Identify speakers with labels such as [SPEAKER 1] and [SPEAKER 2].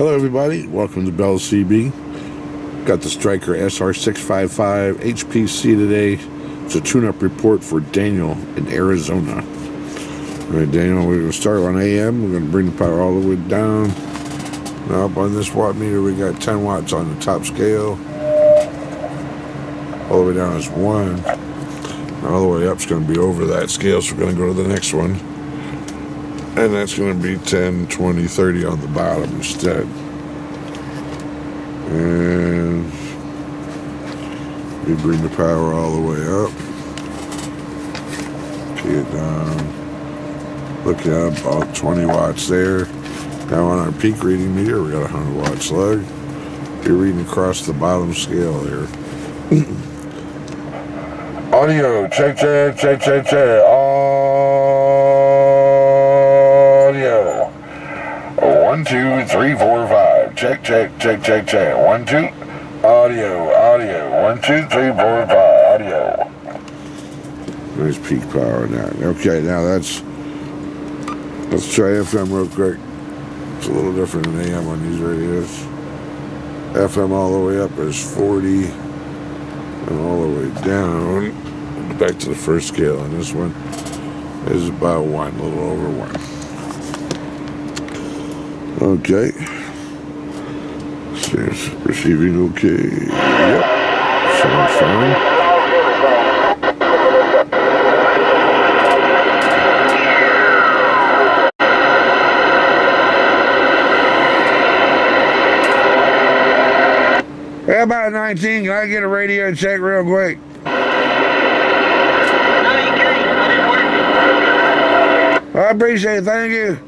[SPEAKER 1] Hello everybody, welcome to Bell CB. Got the Stryker SR-655HP today. It's a tune-up report for Daniel in Arizona. Alright Daniel, we're going to start on AM. We're going to bring the power all the way down. Now up on this watt meter we got 10 watts on the top scale. All the way down is 1. Now all the way up is going to be over that scale, so we're going to go to the next one. And that's going to be 10, 20, 30 on the bottom instead. And we bring the power all the way up. Key it down. Look up, about 20 watts there. Now on our peak reading meter, we got a 100 watt slug. We're reading across the bottom scale here. Audio, check, check, check, check, check. Audio. 1, 2, 3, 4, 5. Check, check, check, check, check. 1, 2. Audio, audio. 1, 2, 3, 4, 5. Audio. Nice peak power now. Okay, now let's try FM real quick. It's a little different than AM on these radios. FM all the way up is 40, and all the way down. Back to the first scale on this one is about 1, a little over 1. Okay. Seems receiving okay. Yep. Sounds fine. How about 19? Can I get a radio check real quick? I appreciate it. Thank you.